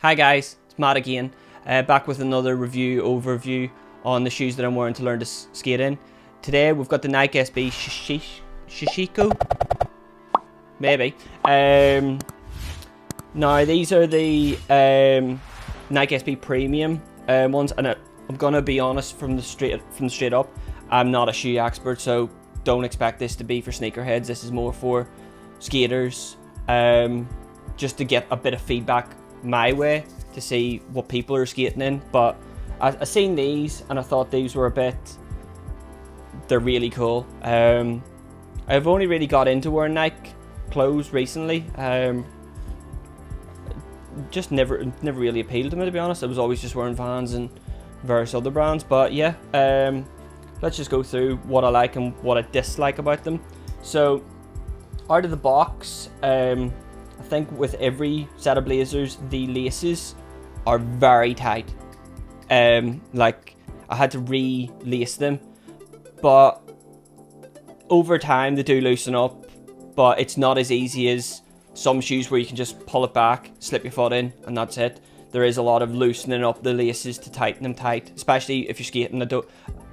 Hi guys, it's Matt again, back with another overview on the shoes that I'm wearing to learn to skate in. Today we've got the Nike SB Sashiko, maybe. Now these are the Nike SB Premium ones, and I'm gonna be honest from the straight up, I'm not a shoe expert, so don't expect this to be for sneakerheads. This is more for skaters, just to get a bit of feedback my way to see what people are skating in. But I seen these and I thought these were they're really cool. I've only really got into wearing Nike clothes recently. Just never really appealed to me, to be honest. I was always just wearing Vans and various other brands. But yeah, let's just go through what I like and what I dislike about them. So out of the box, I think with every set of blazers, the laces are very tight. Like I had to re-lace them, but over time they do loosen up, but it's not as easy as some shoes where you can just pull it back, slip your foot in, and that's it. There is a lot of loosening up the laces to tighten them tight, especially if you're skating.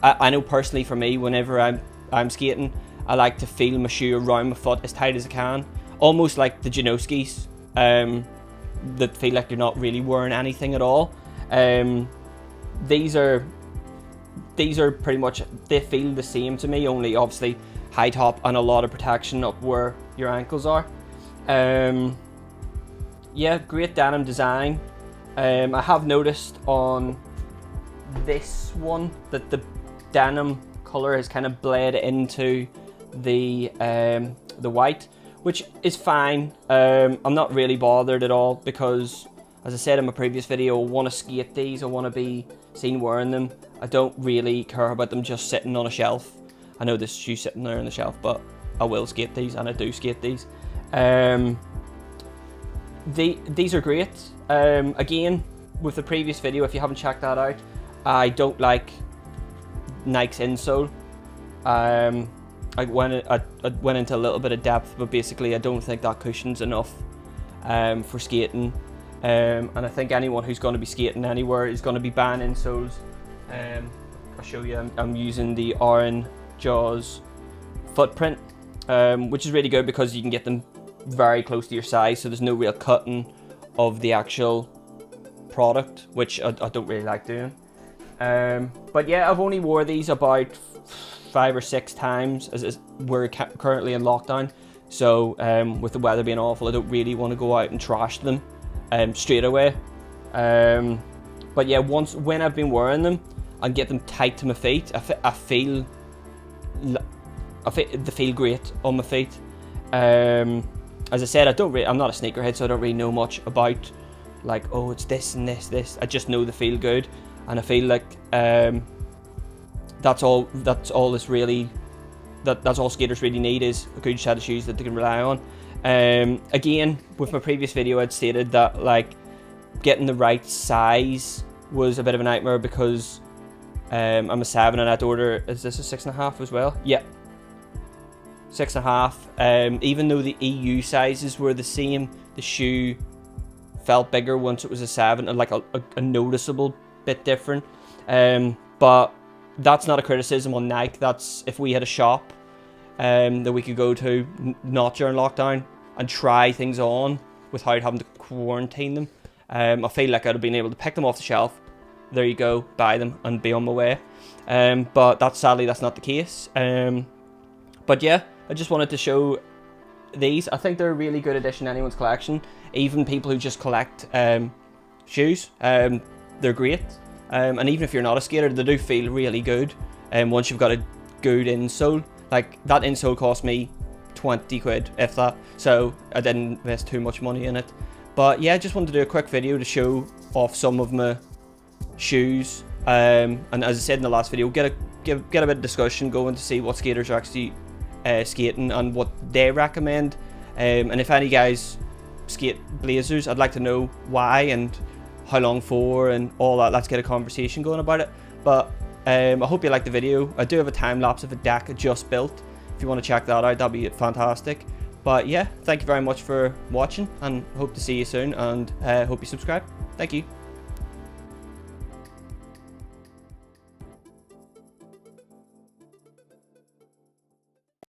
I know personally for me, whenever I'm skating, I like to feel my shoe around my foot as tight as I can, almost like the Janoskis, that feel like you're not really wearing anything at all. These are pretty much, they feel the same to me, only obviously high top and a lot of protection up where your ankles are. Yeah, great denim design. I have noticed on this one that the denim color has kind of bled into the white, which is fine. I'm not really bothered at all because, as I said in my previous video, I want to skate these, I want to be seen wearing them. I don't really care about them just sitting on a shelf. I know this shoe sitting there on the shelf, but I will skate these, and I do skate these. These are great. Again, with the previous video, if you haven't checked that out, I don't like Nike's insole. I went into a little bit of depth, but basically I don't think that cushion's enough for skating. And I think anyone who's going to be skating anywhere is going to be banning insoles. I'll show you. I'm using the Oran Jaws footprint, which is really good because you can get them very close to your size, so there's no real cutting of the actual product, which I don't really like doing. But yeah, I've only wore these about 5 or 6 times as we're currently in lockdown. So with the weather being awful, I don't really want to go out and trash them straight away. But yeah, when I've been wearing them and get them tight to my feet, I feel they feel great on my feet. As I said, I'm not a sneakerhead, so I don't really know much about like, oh, it's this and this. I just know they feel good, and I feel like that's all skaters really need, is a good set of shoes that they can rely on. Again, with my previous video, I'd stated that like getting the right size was a bit of a nightmare because I'm a 7 and I had to order, is this a 6.5 as well? Yeah, 6.5. Even though the EU sizes were the same, the shoe felt bigger once it was a 7, and like a noticeable bit different. But that's not a criticism on Nike. That's if we had a shop that we could go to, not during lockdown, and try things on without having to quarantine them. I feel like I'd have been able to pick them off the shelf, there you go, buy them and be on my way. But sadly that's not the case. But yeah, I just wanted to show these. I think they're a really good addition to anyone's collection, even people who just collect shoes. They're great. And even if you're not a skater, they do feel really good. Once you've got a good insole, like that insole cost me 20 quid, if that. So I didn't invest too much money in it. But yeah, I just wanted to do a quick video to show off some of my shoes. And as I said in the last video, get a bit of discussion going to see what skaters are actually skating and what they recommend. And if any guys skate blazers, I'd like to know why and how long for and all that. Let's get a conversation going about it. But I hope you liked the video. I do have a time lapse of a deck I just built. If you want to check that out, that'd be fantastic. But yeah, thank you very much for watching, and hope to see you soon, and hope you subscribe. Thank you.